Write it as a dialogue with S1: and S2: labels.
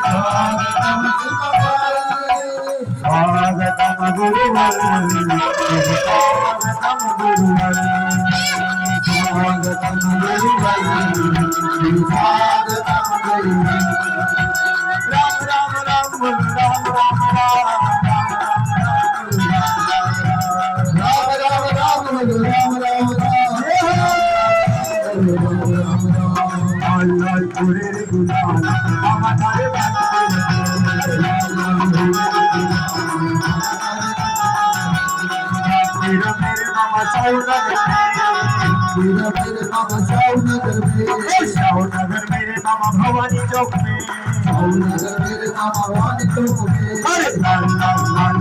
S1: स्वागतम गुरुवर स्वागतम गुरुवर स्वागतम गुरुवर स्वागतम गुरुवर राम राम राम राम राम राम राम राम আল্লাহর পুরের গুলাম আমাদের मेरा मेरे मामा शाहनगर मेरा मेरे मामा शाहनगर मेरे मामा भवानी चौक में शाहनगर मेरे मामा भवानी चौक में अरे लाल लाल लाल